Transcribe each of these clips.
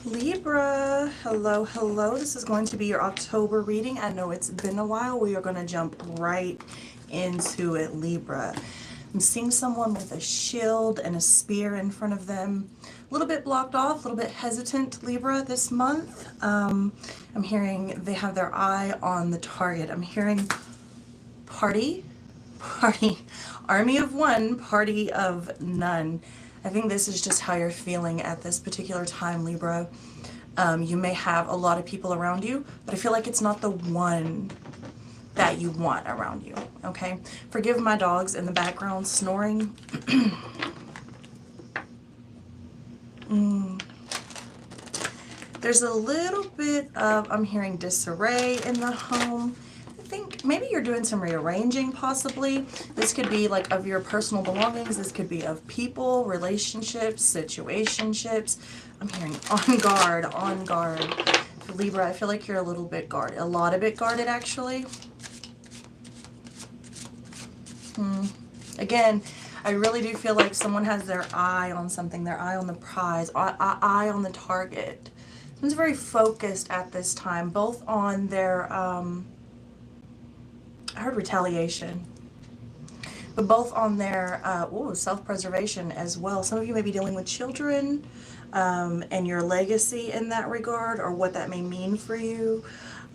Libra, hello, hello. This is going to be your October reading. I know it's been a while. We are going to jump right into it, Libra. I'm seeing someone with a shield and a spear in front of them. A little bit blocked off, a little bit hesitant, Libra, this month. I'm hearing they have their eye on the target. I'm hearing party, army of one, party of none. I think this is just how you're feeling at this particular time, Libra. You may have a lot of people around you, but I feel like it's not the one that you want around you, okay? Forgive my dogs in the background snoring. There's a little bit of, I'm hearing disarray in the home. I think maybe you're doing some rearranging possibly. This could be like of your personal belongings. This could be of people, relationships, situationships. I'm hearing on guard, on guard. Libra, I feel like you're a little bit guarded, a lot of bit guarded actually. Again, I really do feel like someone has their eye on something, their eye on the prize, eye on the target. Someone's very focused at this time, both on their, I heard retaliation, but both on their self-preservation as well. Some of you may be dealing with children and your legacy in that regard, or what that may mean for you.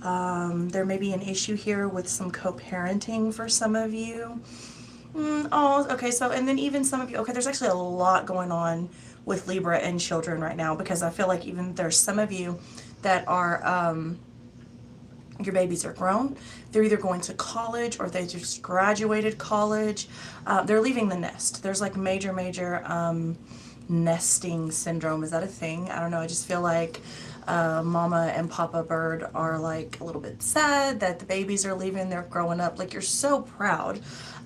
There may be an issue here with some co-parenting for some of you. Oh, okay, so, and then even some of you, okay, there's actually a lot going on with Libra and children right now, because I feel like even there's some of you that are, your babies are grown. They're either going to college or they just graduated college. They're leaving the nest. There's like major, nesting syndrome. Is that a thing? I don't know. I just feel like Mama and Papa Bird are like a little bit sad that the babies are leaving. They're growing up. Like, you're so proud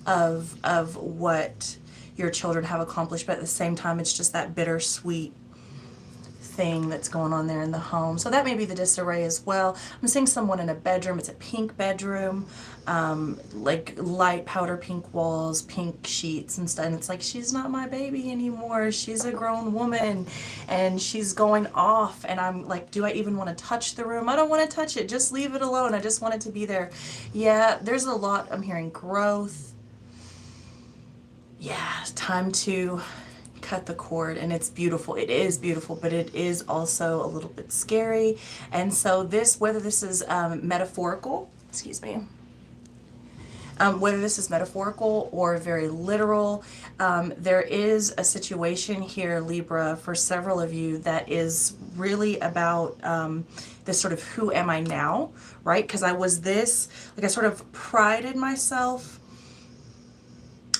of what your children have accomplished, but at the same time it's just that bittersweet thing that's going on there in the home. So that may be the disarray as well. I'm seeing someone in a bedroom. It's a pink bedroom, like light powder pink walls, pink sheets and stuff. And it's like, she's not my baby anymore. She's a grown woman and she's going off. And I'm like, do I even want to touch the room? I don't want to touch it. Just leave it alone. I just want it to be there. Yeah, there's a lot. I'm hearing growth. Yeah, time to cut the cord, and it's beautiful. It is beautiful, but it is also a little bit scary. And so this, whether this is metaphorical, excuse me, whether this is metaphorical or very literal, there is a situation here, Libra, for several of you that is really about this sort of who am I now, right? Because I was this, like I sort of prided myself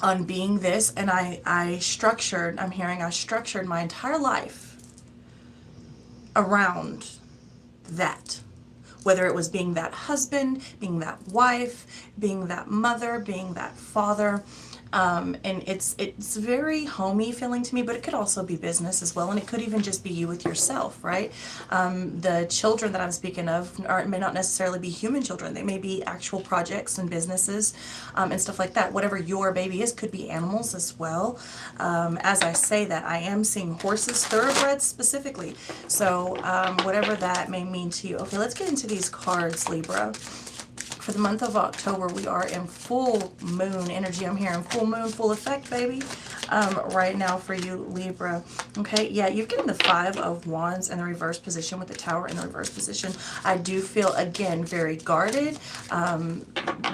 on being this, and I structured, I'm hearing I structured my entire life around that. Whether it was being that husband, being that wife, being that mother, being that father. And it's very homey feeling to me, but it could also be business as well, and it could even just be you with yourself, right? The children that I'm speaking of may not necessarily be human children. They may be actual projects and businesses and stuff like that. Whatever your baby is, could be animals as well. As I say that, I am seeing horses, thoroughbreds specifically. So whatever that may mean to you. Okay, let's get into these cards, Libra. For the month of October, we are in full moon energy. I'm hearing full moon, full effect, baby, right now for you, Libra. Okay, yeah, you're getting the Five of Wands in the reverse position with the Tower in the reverse position. I do feel, again, very guarded.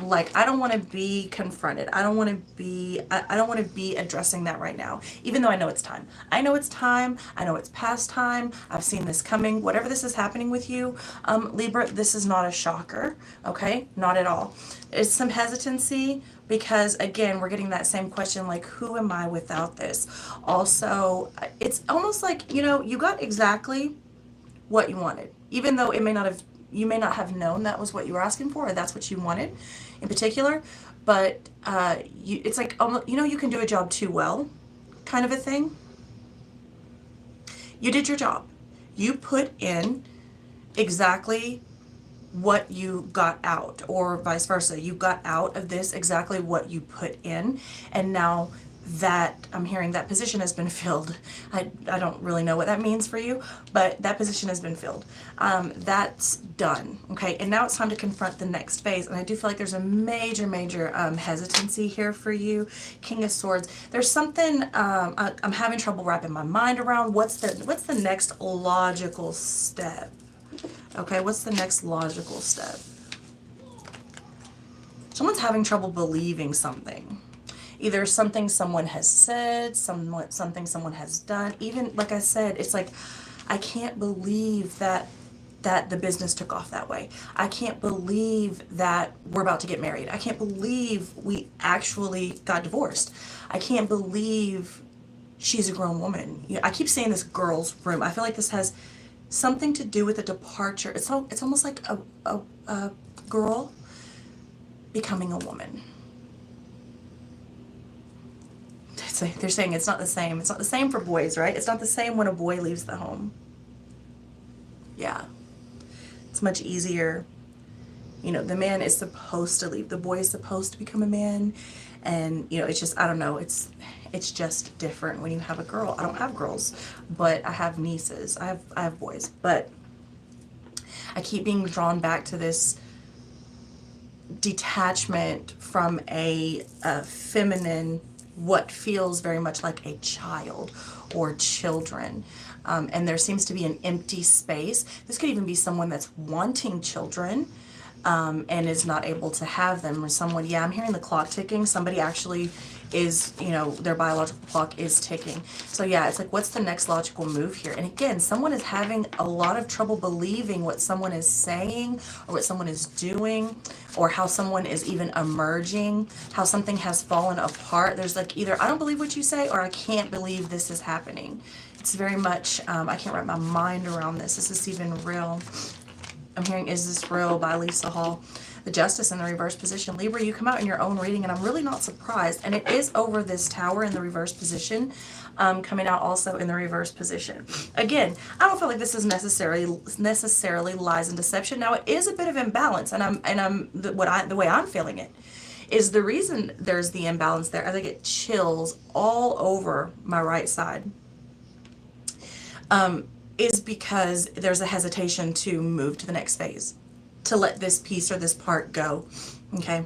Like, I don't want to be confronted. I don't want to be addressing that right now, even though I know it's time. I know it's time. I know it's past time. I've seen this coming. Whatever this is happening with you, Libra, this is not a shocker, okay? Not at all. It's some hesitancy because, again, we're getting that same question, like, who am I without this? Also, it's almost like, you know, you got exactly what you wanted, even though it may not have, you may not have known that was what you were asking for, or that's what you wanted in particular, but it's like, you know, you can do a job too well, kind of a thing. You did your job. You put in exactly what you got out, or vice versa. You got out of this exactly what you put in, and now that I'm hearing that position has been filled. I don't really know what that means for you, but that position has been filled. That's done, okay? And now it's time to confront the next phase, and I do feel like there's a major hesitancy here for you. King of Swords. There's something I'm having trouble wrapping my mind around. What's the next logical step? Okay, what's the next logical step? Someone's having trouble believing something. Either something someone has said, something someone has done. Even, like I said, it's like, I can't believe that the business took off that way. I can't believe that we're about to get married. I can't believe we actually got divorced. I can't believe she's a grown woman. You know, I keep saying this girl's room. I feel like this has something to do with a departure. It's almost like a girl becoming a woman. They're saying it's not the same. It's not the same for boys, right? It's not the same when a boy leaves the home. Yeah. It's much easier. You know, the man is supposed to leave. The boy is supposed to become a man. And, you know, it's just, I don't know. It's just different when you have a girl. I don't have girls, but I have nieces. I have boys. But I keep being drawn back to this detachment from a feminine, what feels very much like a child or children. And there seems to be an empty space. This could even be someone that's wanting children and is not able to have them, or someone, yeah, I'm hearing the clock ticking. Somebody actually is, you know, their biological clock is ticking. So yeah, it's like, what's the next logical move here? And again, someone is having a lot of trouble believing what someone is saying or what someone is doing, or how someone is even emerging, how something has fallen apart. There's like, either I don't believe what you say, or I can't believe this is happening. It's very much, I can't wrap my mind around this. Is this even real? I'm hearing, is this real, by Lisa Hall. The Justice in the reverse position. Libra, you come out in your own reading, and I'm really not surprised. And it is over this Tower in the reverse position, coming out also in the reverse position. Again, I don't feel like this is necessarily lies and deception. Now, it is a bit of imbalance, and the way I'm feeling it is the reason there's the imbalance there. I think it chills all over my right side. Is because there's a hesitation to move to the next phase, to let this piece or this part go, okay?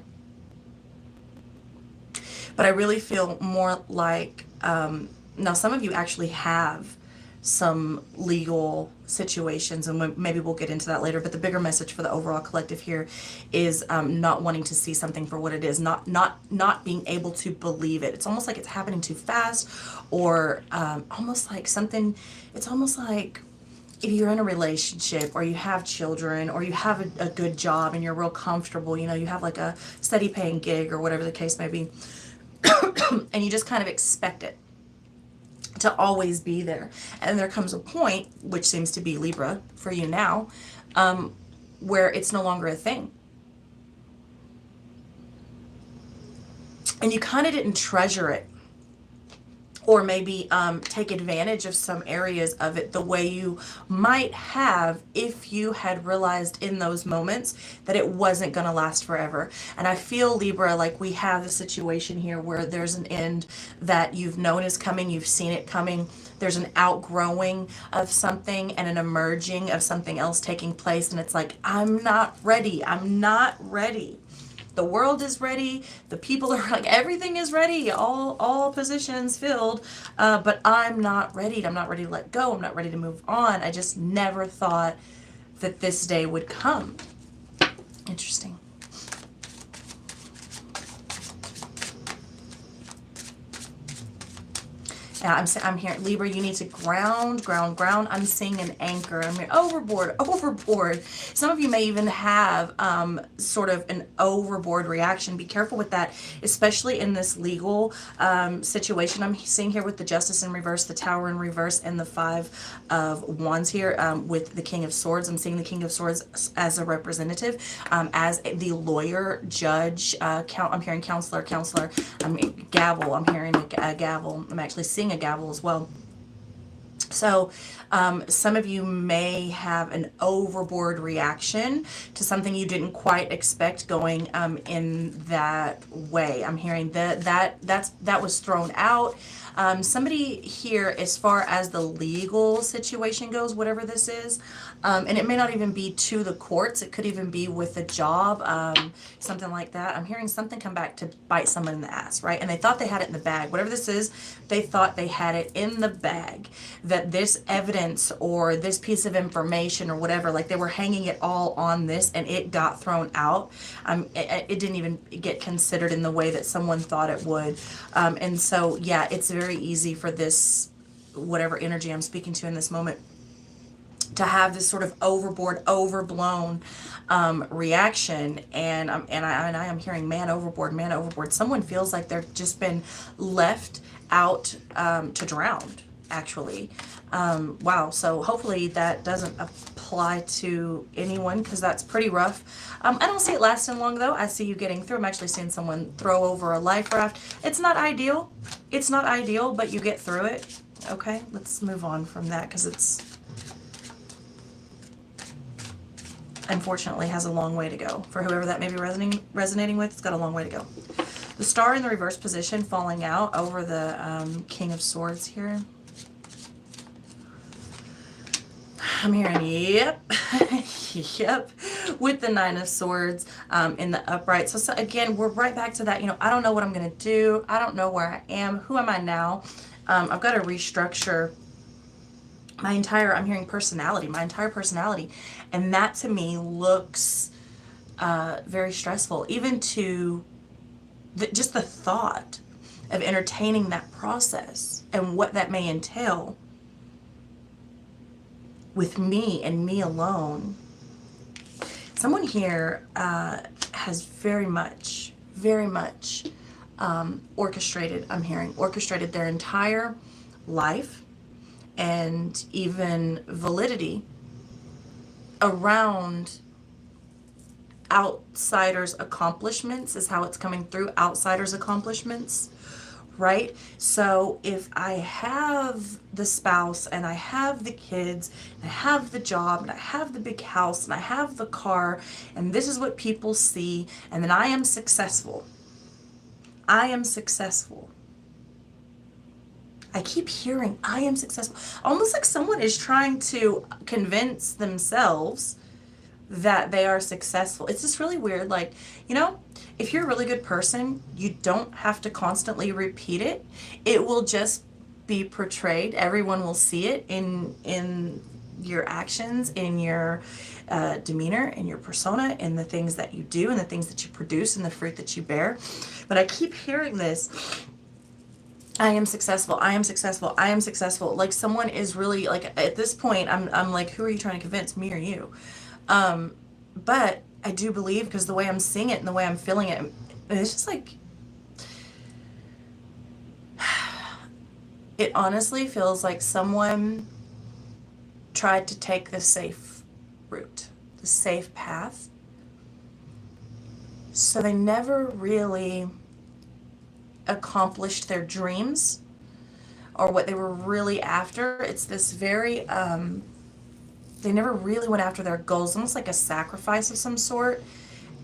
But I really feel more like, now some of you actually have some legal situations, and maybe we'll get into that later, but the bigger message for the overall collective here is not wanting to see something for what it is, not being able to believe it. It's almost like it's happening too fast, or almost like something, it's almost like if you're in a relationship, or you have children, or you have a good job and you're real comfortable, you know, you have like a steady paying gig or whatever the case may be, and you just kind of expect it to always be there. And there comes a point, which seems to be Libra for you now, where it's no longer a thing. And you kind of didn't treasure it, or maybe take advantage of some areas of it the way you might have if you had realized in those moments that it wasn't going to last forever. And I feel, Libra, like we have a situation here where there's an end that you've known is coming, you've seen it coming. There's an outgrowing of something and an emerging of something else taking place, and it's like, I'm not ready. I'm not ready. The world is ready. The people are like, everything is ready. All positions filled. But I'm not ready. I'm not ready to let go. I'm not ready to move on. I just never thought that this day would come. Interesting. Yeah, I'm hearing, Libra, you need to ground. I'm seeing an anchor. I'm hearing overboard. Some of you may even have sort of an overboard reaction. Be careful with that, especially in this legal situation. I'm seeing here with the Justice in reverse, the Tower in reverse, and the Five of Wands here with the King of Swords. I'm seeing the King of Swords as a representative, as the lawyer, judge, I'm hearing counselor, gavel. I'm hearing a gavel. I'm actually seeing a gavel as well. So some of you may have an overboard reaction to something you didn't quite expect going in that way. I'm hearing that was thrown out. Somebody here, as far as the legal situation goes, whatever this is, and it may not even be to the courts. It could even be with a job, something like that. I'm hearing something come back to bite someone in the ass, right? And they thought they had it in the bag. Whatever this is, they thought they had it in the bag. That this evidence or this piece of information or whatever, like they were hanging it all on this and it got thrown out. It didn't even get considered in the way that someone thought it would. And so, yeah, it's very easy for this, whatever energy I'm speaking to in this moment, to have this sort of overboard, overblown reaction, and I am hearing man overboard, man overboard. Someone feels like they've just been left out to drown, actually. Wow, so hopefully that doesn't apply to anyone, because that's pretty rough. I don't see it lasting long though. I see you getting through. I'm actually seeing someone throw over a life raft. It's not ideal. It's not ideal, but you get through it. Okay, let's move on from that, because it's unfortunately has a long way to go. For whoever that may be resonating with, it's got a long way to go. The star in the reverse position falling out over the King of Swords here. I'm hearing yep, yep, with the Nine of Swords in the upright. So again, we're right back to that, you know, I don't know what I'm going to do. I don't know where I am. Who am I now? I've got to restructure my entire, I'm hearing personality, my entire personality. And that to me looks very stressful, even to just the thought of entertaining that process and what that may entail with me and me alone. Someone here has very much orchestrated, I'm hearing, orchestrated their entire life and even validity around outsiders' accomplishments, is how it's coming through, outsiders' accomplishments, right? So if I have the spouse and I have the kids and I have the job and I have the big house and I have the car and this is what people see, and then I am successful. I am successful. I keep hearing I am successful. Almost like someone is trying to convince themselves that they are successful. It's just really weird. Like, you know, if you're a really good person, you don't have to constantly repeat it. It will just be portrayed. Everyone will see it in your actions, in your demeanor, in your persona, in the things that you do, and the things that you produce, and the fruit that you bear. But I keep hearing this. I am successful. I am successful. I am successful. Like someone is really like, at this point, I'm like, who are you trying to convince, me or you? But I do believe, because the way I'm seeing it and the way I'm feeling it, it's just like, it honestly feels like someone tried to take the safe route, the safe path. So they never really accomplished their dreams or what they were really after. It's this very, they never really went after their goals, almost like a sacrifice of some sort.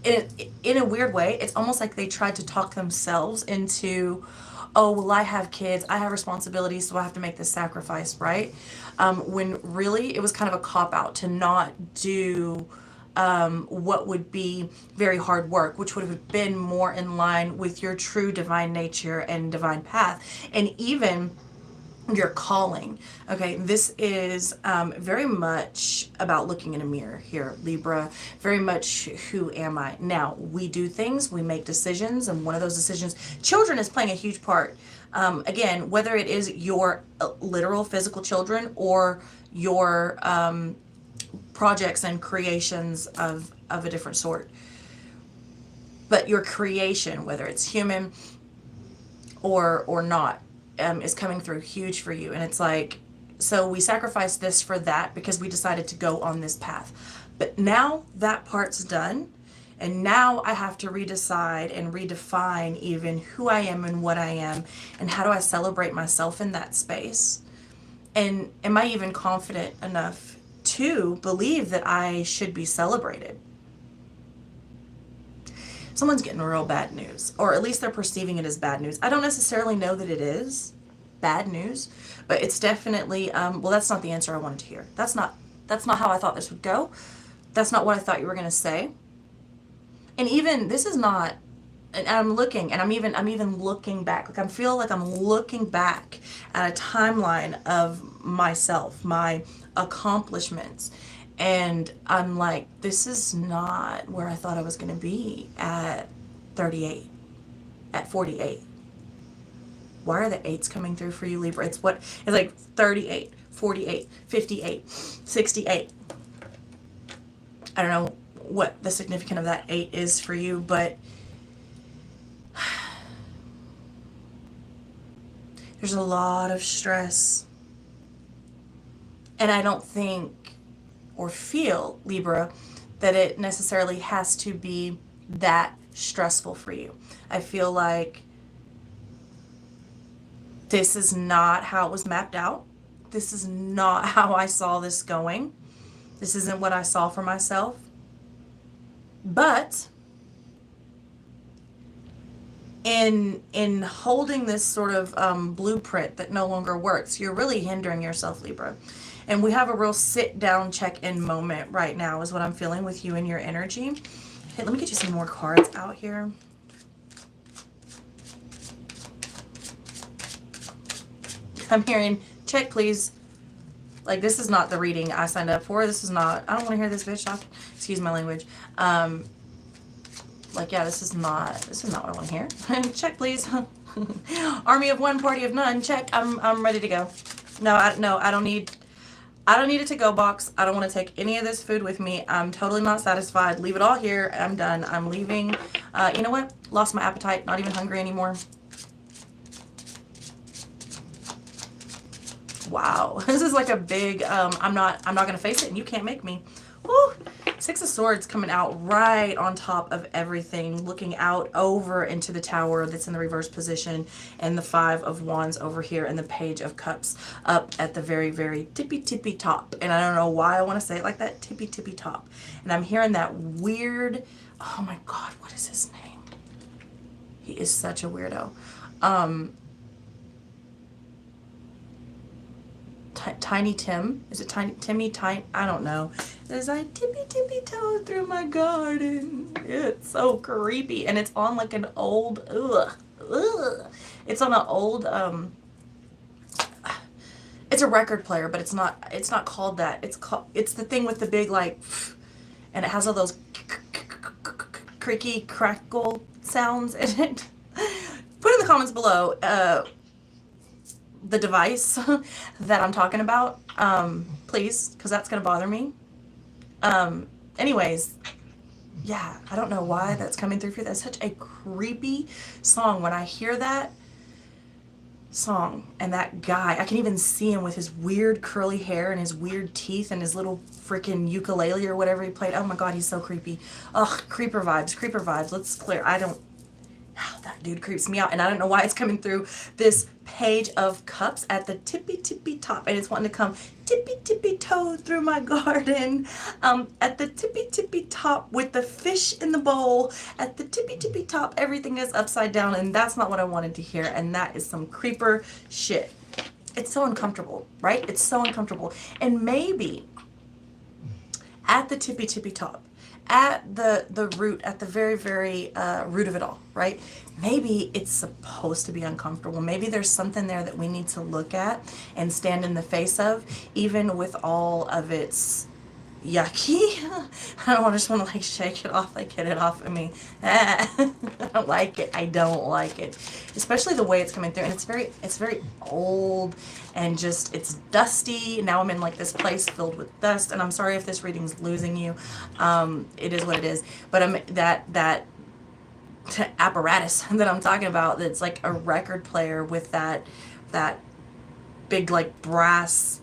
In a weird way, it's almost like they tried to talk themselves into, oh, well, I have kids, I have responsibilities, so I have to make this sacrifice, right? When really it was kind of a cop-out to not do what would be very hard work, which would have been more in line with your true divine nature and divine path, and even your calling. Okay, this is very much about looking in a mirror here, Libra. Very much, who am I? Now, we do things, we make decisions, and one of those decisions, children is playing a huge part. Again, whether it is your literal physical children or your projects and creations of a different sort. But your creation, whether it's human or not, is coming through huge for you. And it's like, so we sacrificed this for that because we decided to go on this path. But now that part's done, and now I have to redecide and redefine even who I am and what I am, and how do I celebrate myself in that space. And am I even confident enough to believe that I should be celebrated? Someone's getting real bad news, or at least they're perceiving it as bad news. I don't necessarily know that it is bad news, but it's definitely, well, that's not the answer I wanted to hear. That's not how I thought this would go. That's not what I thought you were going to say. And even, this is not, and I'm looking, and I'm even looking back. Like, I feel like I'm looking back at a timeline of myself, my accomplishments. And I'm like, this is not where I thought I was going to be at 38, at 48. Why are the eights coming through for you, Libra? It's like 38, 48, 58, 68. I don't know what the significance of that 8 is for you, but there's a lot of stress. And I don't think or feel, Libra, that it necessarily has to be that stressful for you. I feel like this is not how it was mapped out. This is not how I saw this going. This isn't what I saw for myself. But in holding this sort of blueprint that no longer works, you're really hindering yourself, Libra. And we have a real sit down, check in moment right now is what I'm feeling with you and your energy. Okay, let me get you some more cards out here. I'm hearing, check please. Like, this is not the reading I signed up for. This is not, I don't want to hear this bitch talk. Excuse my language. Like, yeah, this is not what I want to hear. Check please. Army of one, party of none. Check. I'm ready to go. No, I don't need a to-go box. I don't want to take any of this food with me. I'm totally not satisfied. Leave it all here. I'm done. I'm leaving. You know what? Lost my appetite. Not even hungry anymore. Wow. This is like a big, I'm not going to face it and you can't make me. Woo. Six of Swords coming out right on top of everything, looking out over into the Tower that's in the reverse position, and the Five of Wands over here, and the Page of Cups up at the very, very tippy top. And I don't know why I want to say it like that, tippy top. And I'm hearing that weird, oh my God, what is his name? He is such a weirdo. Tiny Tim, is it Timmy? I don't know. There's like tippy toe through my garden. It's so creepy, and it's on like an old It's on an old It's a record player, but it's not called that. It's the thing with the big like, and it has all those creaky crackle sounds in it. Put in the comments below the device that I'm talking about, please, because that's going to bother me. Anyways, yeah, I don't know why that's coming through for you. That's such a creepy song. When I hear that song and that guy, I can even see him with his weird curly hair and his weird teeth and his little freaking ukulele or whatever he played. Oh my God, he's so creepy. Ugh, creeper vibes. Let's clear. That dude creeps me out, and I don't know why it's coming through this Page of Cups at the tippy top, and it's wanting to come tippy toe through my garden, at the tippy top with the fish in the bowl, at the tippy top, everything is upside down, and that's not what I wanted to hear, and that is some creeper shit. It's so uncomfortable, right? It's so uncomfortable. And maybe at the tippy top, at the root, at the very, very root of it all, right? Maybe it's supposed to be uncomfortable. Maybe there's something there that we need to look at and stand in the face of, even with all of its yucky. I just want to like shake it off, like get it off of me. I don't like it. I don't like it. Especially the way it's coming through. And it's very old and just, it's dusty. Now I'm in like this place filled with dust, and I'm sorry if this reading's losing you. It is what it is. But that apparatus that I'm talking about, that's like a record player with that big like brass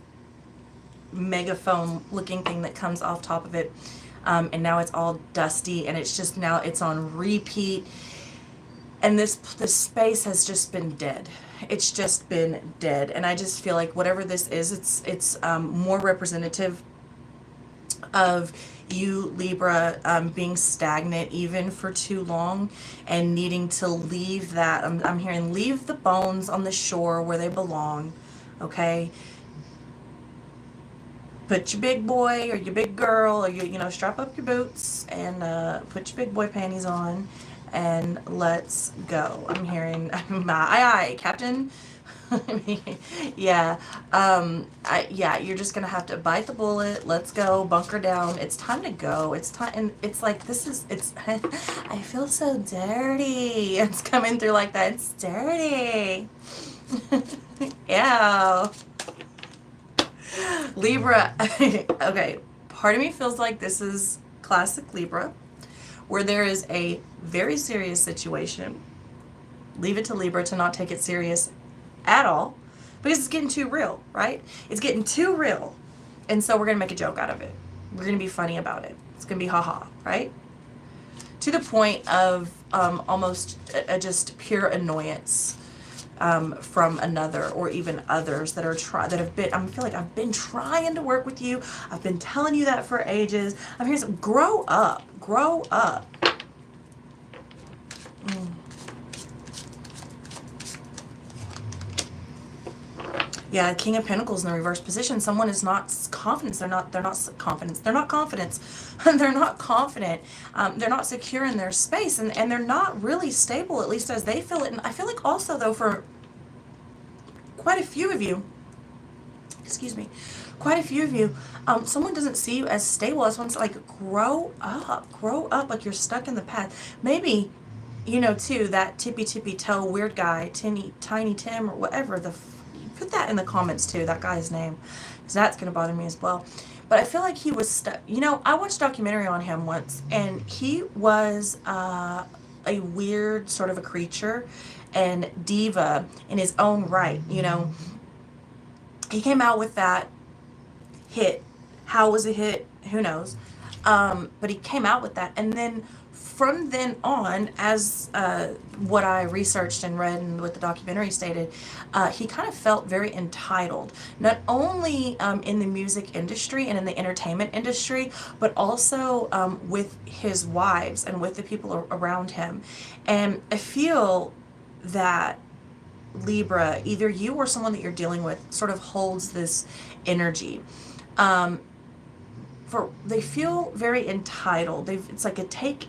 megaphone looking thing that comes off top of it, and now it's all dusty, and it's just, now it's on repeat, and this space has just been dead. it's just been dead. And I just feel like whatever this is, it's more representative of you, Libra, being stagnant even for too long and needing to leave that. I'm hearing leave the bones on the shore where they belong, okay? Put your big boy or your big girl or you know, strap up your boots and put your big boy panties on and let's go. I'm hearing, aye, Captain. Yeah, yeah, you're just gonna have to bite the bullet. Let's go, bunker down. It's time to go. It's time, and it's like it's. I feel so dirty. It's coming through like that. It's dirty. Yeah. Libra. Okay, part of me feels like this is classic Libra, where there is a very serious situation. Leave it to Libra to not take it serious at all because it's getting too real, right? It's getting too real. And so we're going to make a joke out of it. We're going to be funny about it. It's going to be haha, right? To the point of almost just pure annoyance from another or even others that are that have been, I feel like I've been trying to work with you. I've been telling you that for ages. I'm here to grow up. Grow up. Yeah, King of Pentacles in the reverse position. Someone is not confident. They're not confident. They're not confident. They're not confident. They're not secure in their space, and they're not really stable, at least as they feel it. And I feel like also, though, for quite a few of you, excuse me, quite a few of you, someone doesn't see you as stable. As one's like, grow up, like you're stuck in the past. Maybe, you know, too, that tippy toe weird guy, Tiny Tim, or whatever the. Put that in the comments too, that guy's name, because that's going to bother me as well. But I feel like he was stuck. You know, I watched a documentary on him once, and he was a weird sort of a creature and diva in his own right. You know, he came out with that hit. How it was a hit? Who knows? But he came out with that, and then from then on, as what I researched and read and what the documentary stated, he kind of felt very entitled, not only in the music industry and in the entertainment industry, but also with his wives and with the people around him. And I feel that Libra, either you or someone that you're dealing with, sort of holds this energy. They feel very entitled. It's like a take,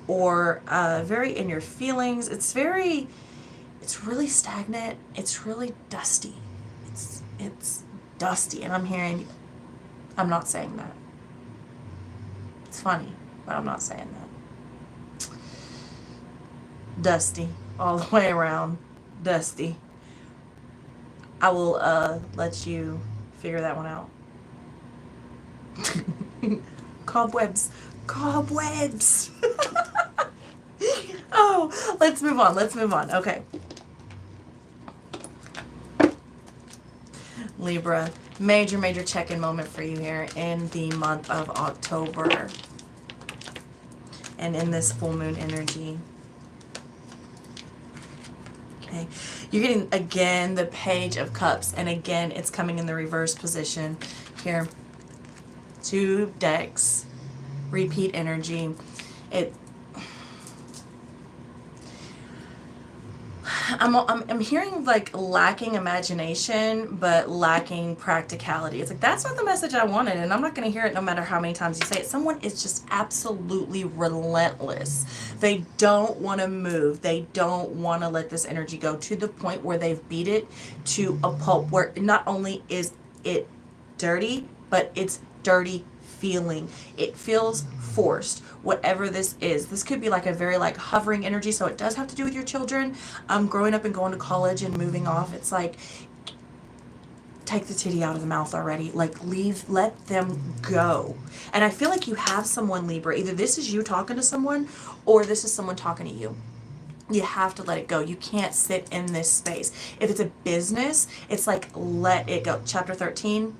or very in your feelings. It's really stagnant. It's really dusty. It's dusty, and I'm not saying that. It's funny, but I'm not saying that. Dusty all the way around. Dusty. I will let you figure that one out. Cobwebs. Oh, let's move on. Okay. Libra, major check-in moment for you here in the month of October and in this full moon energy. Okay, you're getting again the Page of Cups, and again it's coming in the reverse position here. 2 decks, repeat energy. I'm hearing like lacking imagination, but lacking practicality. It's like, that's not the message I wanted, and I'm not going to hear it no matter how many times you say it. Someone is just absolutely relentless. They don't want to move. They don't want to let this energy go, to the point where they've beat it to a pulp, where not only is it dirty, but it's dirty feeling. It feels forced. Whatever this is, this could be like a very like hovering energy, so it does have to do with your children growing up and going to college and moving off. It's like, take the titty out of the mouth already. Like, let them go. And I feel like you have someone, Libra, either this is you talking to someone or this is someone talking to you. You have to let it go. You can't sit in this space. If it's a business, it's like, let it go. Chapter 13,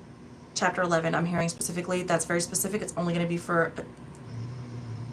Chapter 11, I'm hearing specifically, that's very specific. It's only going to be for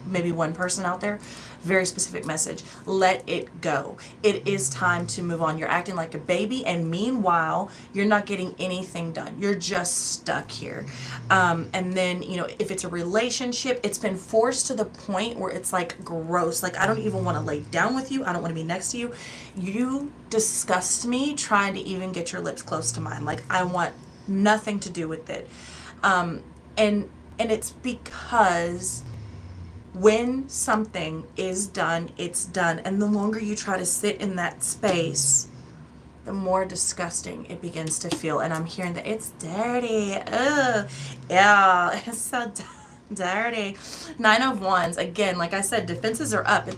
maybe one person out there. Very specific message. Let it go. It is time to move on. You're acting like a baby, and meanwhile, you're not getting anything done. You're just stuck here. And then, you know, if it's a relationship, it's been forced to the point where it's like gross. Like, I don't even want to lay down with you. I don't want to be next to you. You disgust me trying to even get your lips close to mine. Like, I want nothing to do with it. And it's because when something is done, it's done. And the longer you try to sit in that space, the more disgusting it begins to feel. And I'm hearing that it's dirty. Ugh. Yeah, it's so dirty. 9 of Wands. Again, like I said, defenses are up.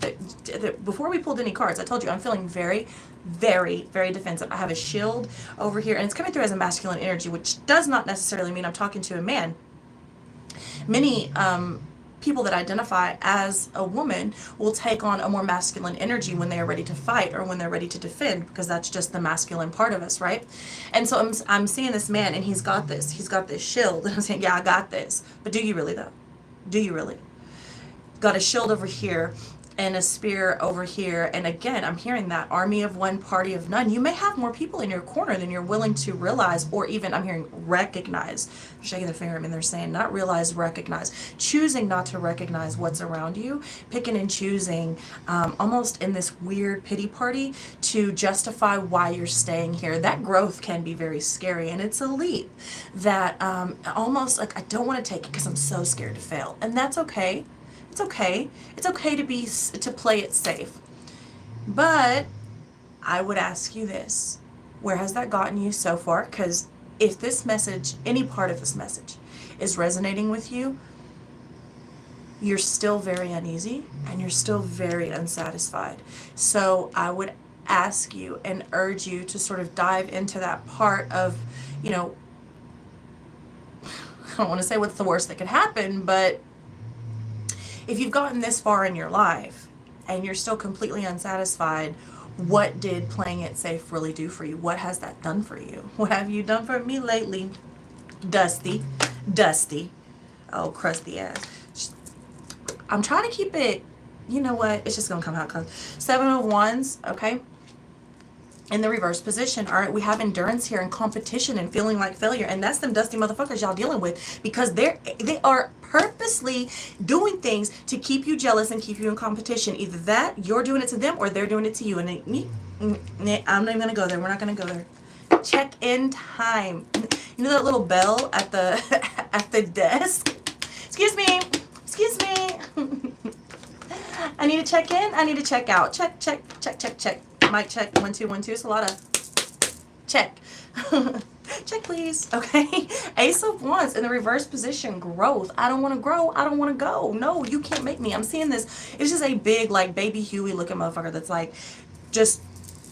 Before we pulled any cards, I told you I'm feeling very, very, very defensive. I have a shield over here, and it's coming through as a masculine energy, which does not necessarily mean I'm talking to a man. Many people that identify as a woman will take on a more masculine energy when they are ready to fight or when they're ready to defend, because that's just the masculine part of us, right? And so I'm seeing this man, and he's got this shield, and I'm saying, yeah, I got this. But do you really, though? Do you really? Got a shield over here and a spear over here. And again, I'm hearing that army of one, party of none. You may have more people in your corner than you're willing to realize, or even I'm hearing recognize. They're shaking their finger at me and they're saying not realize, recognize. Choosing not to recognize what's around you, picking and choosing, almost in this weird pity party to justify why you're staying here. That growth can be very scary, and it's a leap that almost like I don't want to take it because I'm so scared to fail. And that's okay. It's okay. It's okay to play it safe. But I would ask you this. Where has that gotten you so far? Because if this message, any part of this message, is resonating with you, you're still very uneasy and you're still very unsatisfied. So I would ask you and urge you to sort of dive into that part of, you know, I don't want to say what's the worst that could happen, but if you've gotten this far in your life and you're still completely unsatisfied, what did playing it safe really do for you? What has that done for you? What have you done for me lately? Dusty. Oh, crusty ass. I'm trying to keep it, you know what? It's just going to come out. 7 of Wands, okay? In the reverse position, all right, we have endurance here and competition and feeling like failure, and that's them dusty motherfuckers y'all dealing with, because they are purposely doing things to keep you jealous and keep you in competition. Either that, you're doing it to them, or they're doing it to you. And I'm not even gonna go there. We're not gonna go there. Check in time. You know that little bell at the at the desk? Excuse me. I need to check in. I need to check out. Check. Mic check. 1 2 1 2. It's a lot of check. Check, please. Okay. Ace of Wands in the reverse position. Growth. I don't want to grow. I don't want to go. No, you can't make me. I'm seeing this. It's just a big, like, baby Huey looking motherfucker that's like just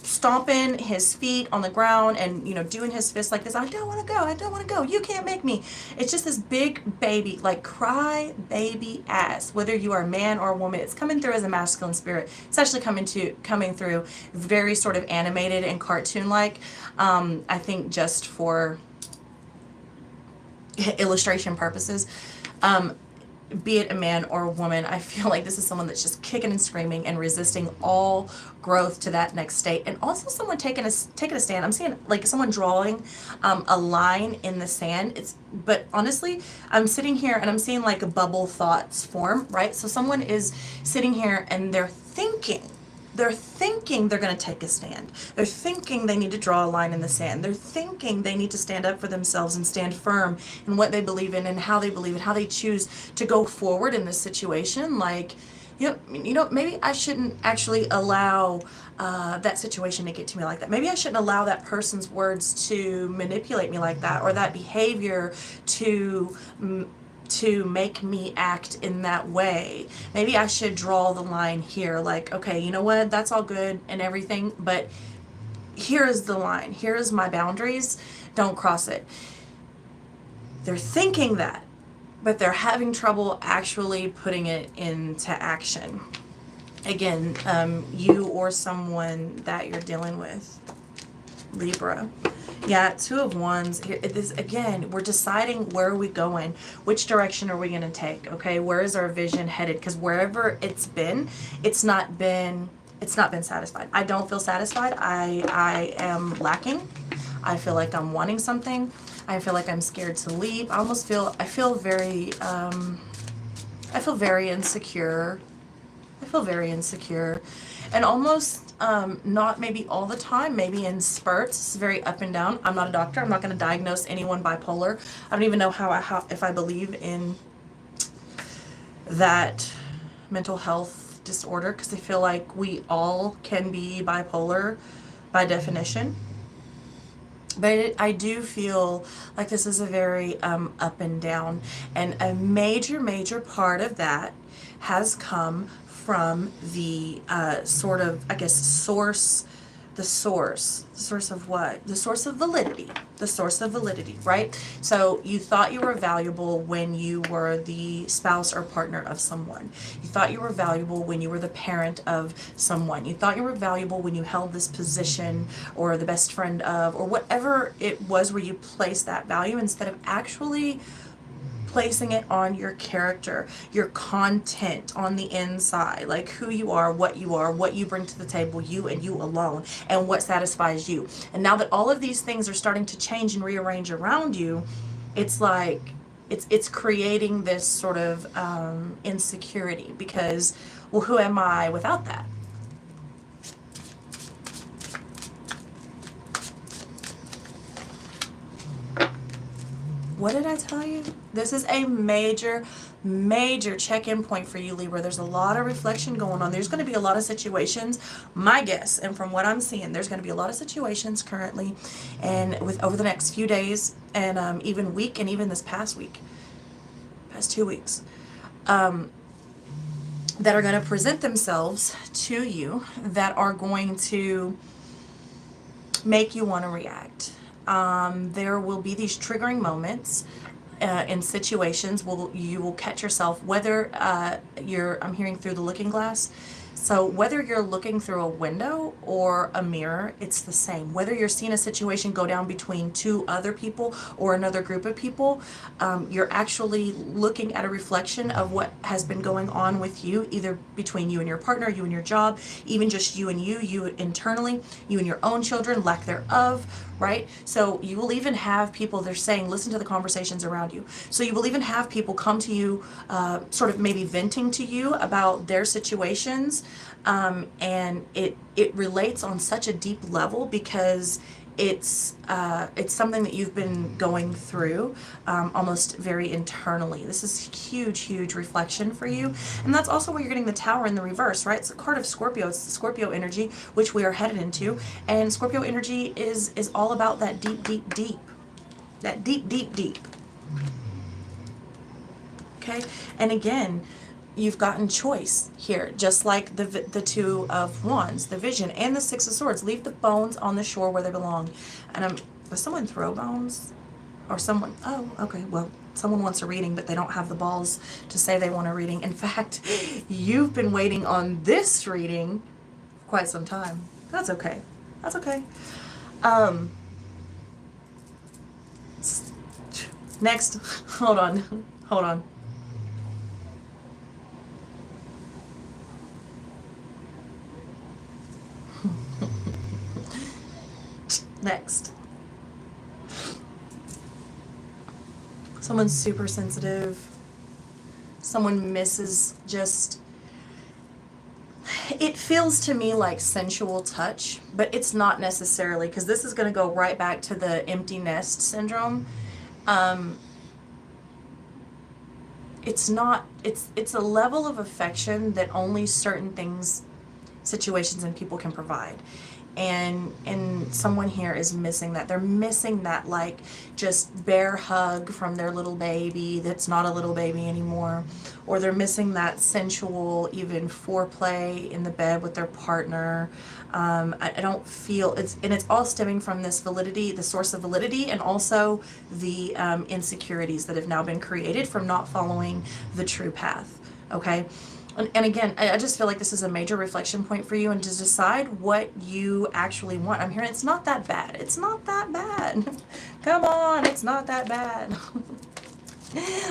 stomping his feet on the ground and, you know, doing his fists like this. I don't want to go. I don't want to go. You can't make me. It's just this big baby, like cry baby ass. Whether you are a man or a woman, it's coming through as a masculine spirit. It's actually coming through very sort of animated and cartoon like. I think just for illustration purposes. Be it a man or a woman, I feel like this is someone that's just kicking and screaming and resisting all growth to that next state. And also someone taking a stand. I'm seeing like someone drawing a line in the sand. But honestly, I'm sitting here and I'm seeing like a bubble thoughts form, right? So someone is sitting here and they're thinking they're going to take a stand. They're thinking they need to draw a line in the sand. They're thinking they need to stand up for themselves and stand firm in what they believe in and how they believe it, how they choose to go forward in this situation. Like, you know, maybe I shouldn't actually allow that situation to get to me like that. Maybe I shouldn't allow that person's words to manipulate me like that, or that behavior to make me act in that way. Maybe I should draw the line here, like, okay, you know what, that's all good and everything, but here is the line, here is my boundaries, don't cross it. They're thinking that, but they're having trouble actually putting it into action. Again, you or someone that you're dealing with, Libra, Yeah, Two of Wands. Here, this again, we're deciding where are we going, which direction are we going to take? Okay, where is our vision headed? Because wherever it's been, it's not been, it's not been satisfied. I don't feel satisfied. I am lacking. I feel like I'm wanting something. I feel like I'm scared to leave. I feel very insecure. I feel very insecure, and almost not maybe all the time, maybe in spurts. It's very up and down. I'm not a doctor. I'm not going to diagnose anyone bipolar. I don't even know how if I believe in that mental health disorder, because I feel like we all can be bipolar by definition. But I do feel like this is a very up and down, and a major part of that has come from the sort of, I guess, source of what? The source of validity, right? So you thought you were valuable when you were the spouse or partner of someone. You thought you were valuable when you were the parent of someone. You thought you were valuable when you held this position or the best friend of, or whatever it was where you placed that value, instead of actually placing it on your character, your content on the inside, like who you are, what you bring to the table, you and you alone, and what satisfies you. And now that all of these things are starting to change and rearrange around you, it's like it's creating this sort of insecurity, because, well, who am I without that? What did I tell you? This is a major check-in point for you, Libra. There's a lot of reflection going on. There's going to be a lot of situations, my guess, and from what I'm seeing, there's going to be a lot of situations currently, and with over the next few days, and even week, and even this past 2 weeks, that are going to present themselves to you, that are going to make you want to react. There will be these triggering moments in situations where you will catch yourself, whether I'm hearing through the looking glass. So whether you're looking through a window or a mirror, it's the same. Whether you're seeing a situation go down between two other people or another group of people, you're actually looking at a reflection of what has been going on with you, either between you and your partner, you and your job, even just you and you internally, you and your own children, lack thereof, right? So you will even have people, they're saying, listen to the conversations around you. So you will even have people come to you, sort of maybe venting to you about their situations, and it relates on such a deep level, because it's something that you've been going through, almost very internally. This is huge reflection for you, and that's also where you're getting the Tower in the reverse, right? It's the card of Scorpio. It's the Scorpio energy, which we are headed into, and Scorpio energy is all about that deep, that deep. Okay, and again, you've gotten choice here, just like the Two of Wands, the Vision, and the Six of Swords. Leave the bones on the shore where they belong. And does someone throw bones? Or someone, oh, okay, well, someone wants a reading, but they don't have the balls to say they want a reading. In fact, you've been waiting on this reading for quite some time. That's okay. That's okay. Next, hold on. Next. Someone's super sensitive. Someone misses just, it feels to me like sensual touch, but it's not necessarily, because this is going to go right back to the empty nest syndrome. It's not, it's a level of affection that only certain things, situations, and people can provide. And someone here is missing that. They're missing that, like, just bare hug from their little baby that's not a little baby anymore. Or they're missing that sensual, even foreplay in the bed with their partner. I don't feel, it's all stemming from this validity, the source of validity, and also the insecurities that have now been created from not following the true path. Okay? And again, I just feel like this is a major reflection point for you, and to decide what you actually want. I'm hearing it's not that bad. It's not that bad. Come on, it's not that bad.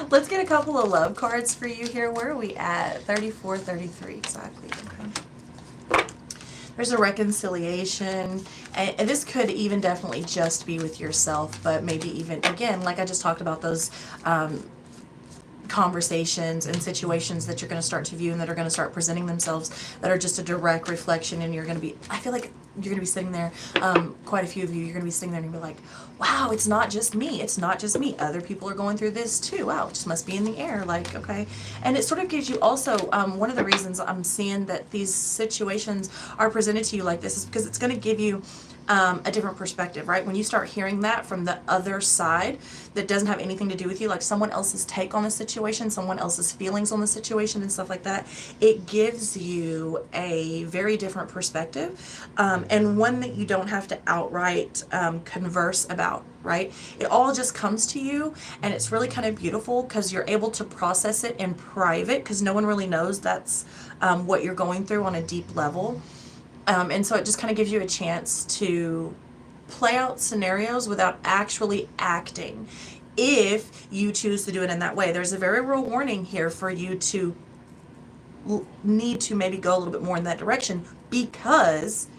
Let's get a couple of love cards for you here. Where are we at? 34, 33, exactly. Okay. There's a reconciliation, and this could even definitely just be with yourself, but maybe even, again, like I just talked about, those conversations and situations that you're going to start to view and that are going to start presenting themselves that are just a direct reflection, and you're going to be, I feel like you're going to be sitting there, quite a few of you, you're going to be sitting there and you're like, wow, it's not just me, it's not just me, other people are going through this too, wow, it just must be in the air, like, okay. And it sort of gives you also, one of the reasons I'm seeing that these situations are presented to you like this is because it's going to give you a different perspective, right? When you start hearing that from the other side that doesn't have anything to do with you, like someone else's take on the situation, someone else's feelings on the situation and stuff like that, it gives you a very different perspective, and one that you don't have to outright converse about, right? It all just comes to you, and it's really kind of beautiful because you're able to process it in private because no one really knows that's what you're going through on a deep level. And so it just kind of gives you a chance to play out scenarios without actually acting. If you choose to do it in that way, there's a very real warning here for you to need to maybe go a little bit more in that direction, because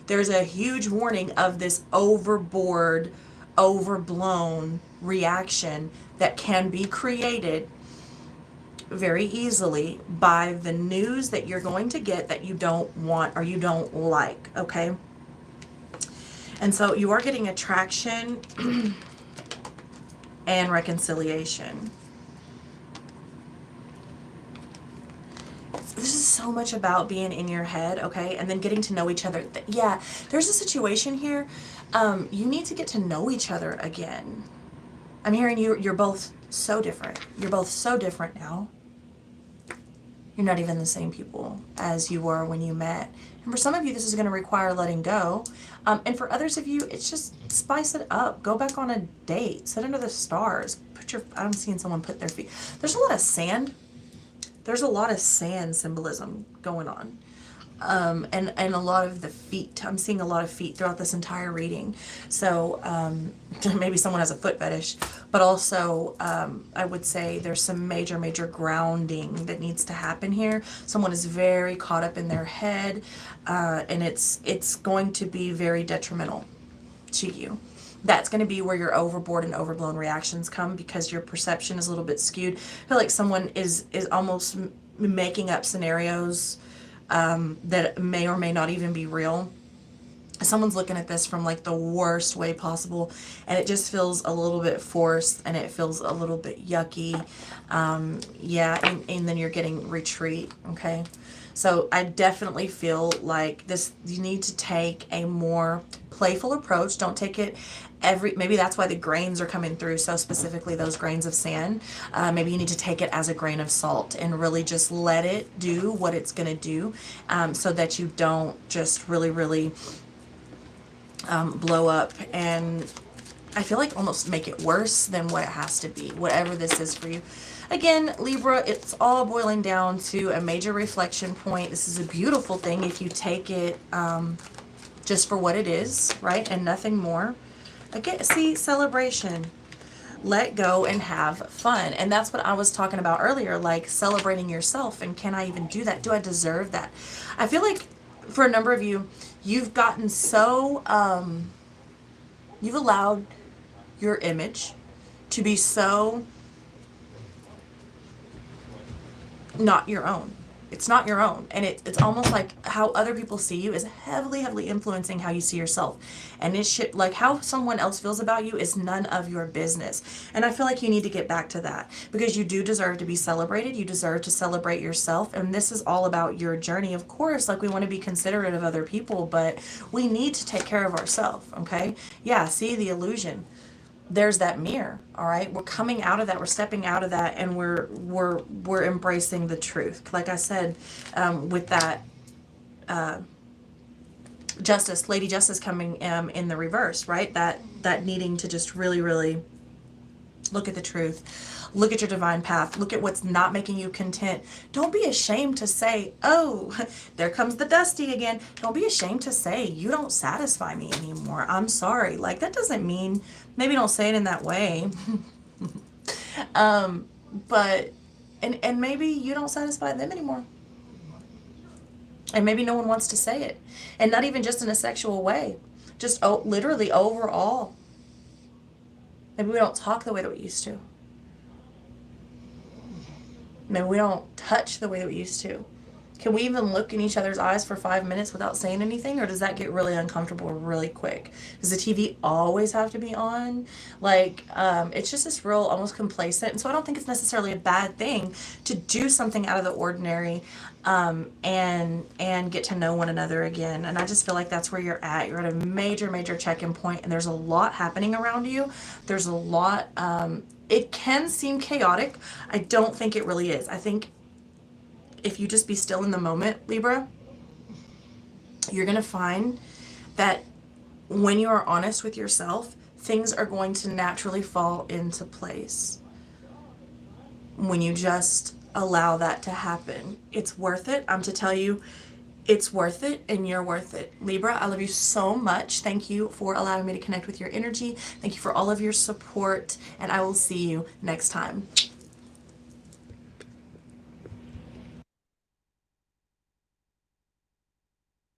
there's a huge warning of this overboard, overblown reaction that can be created very easily by the news that you're going to get that you don't want or you don't like, okay? And so you are getting attraction and reconciliation. This is so much about being in your head, okay? And then getting to know each other. Yeah, there's a situation here. You need to get to know each other again. I'm hearing you're both so different. You're both so different now. You're not even the same people as you were when you met. And for some of you, this is going to require letting go. And for others of you, it's just spice it up. Go back on a date. Sit under the stars. I'm seeing someone put their feet. There's a lot of sand. There's a lot of sand symbolism going on. And a lot of the feet. I'm seeing a lot of feet throughout this entire reading. So maybe someone has a foot fetish, but also I would say there's some major, major grounding that needs to happen here. Someone is very caught up in their head, and it's going to be very detrimental to you. That's going to be where your overboard and overblown reactions come, because your perception is a little bit skewed. I feel like someone is almost making up scenarios that may or may not even be real. Someone's looking at this from like the worst way possible, and it just feels a little bit forced, and it feels a little bit yucky. Yeah, and then you're getting retreat, okay? So I definitely feel like this, you need to take a more playful approach. Don't take it maybe that's why the grains are coming through so specifically, those grains of sand. Maybe you need to take it as a grain of salt and really just let it do what it's going to do, so that you don't just really, really blow up and I feel like almost make it worse than what it has to be, whatever this is for you. Again, Libra, it's all boiling down to a major reflection point. This is a beautiful thing if you take it just for what it is, right? And nothing more. Again, see, celebration. Let go and have fun. And that's what I was talking about earlier, like celebrating yourself. And can I even do that? Do I deserve that? I feel like for a number of you, you've gotten so, you've allowed your image to be so not your own. It's not your own. And it's almost like how other people see you is heavily, heavily influencing how you see yourself. And it should, like how someone else feels about you is none of your business. And I feel like you need to get back to that, because you do deserve to be celebrated. You deserve to celebrate yourself. And this is all about your journey. Of course, like we want to be considerate of other people, but we need to take care of ourselves. Okay. Yeah. See the illusion. There's that mirror. All right, we're coming out of that, we're stepping out of that, and we're embracing the truth. Like I said, with that justice, Lady Justice coming in the reverse, right? That needing to just really, really Look at the truth. Look at your divine path. Look at what's not making you content. Don't be ashamed to say, oh, there comes the dusty again. Don't be ashamed to say, you don't satisfy me anymore. I'm sorry. Like, that doesn't mean, maybe don't say it in that way. But, and maybe you don't satisfy them anymore. And maybe no one wants to say it. And not even just in a sexual way. Just literally overall. Maybe we don't talk the way that we used to. Maybe we don't touch the way that we used to. Can we even look in each other's eyes for 5 minutes without saying anything? Or does that get really uncomfortable really quick? Does the TV always have to be on? Like, it's just this real almost complacent. And so I don't think it's necessarily a bad thing to do something out of the ordinary, and get to know one another again. And I just feel like that's where you're at. You're at a major, major check-in point, and there's a lot happening around you. There's a lot, it can seem chaotic. I don't think it really is. I think if you just be still in the moment, Libra, you're going to find that when you are honest with yourself, things are going to naturally fall into place. When you just allow that to happen, it's worth it. I'm to tell you, it's worth it, and you're worth it. Libra, I love you so much. Thank you for allowing me to connect with your energy. Thank you for all of your support, and I will see you next time.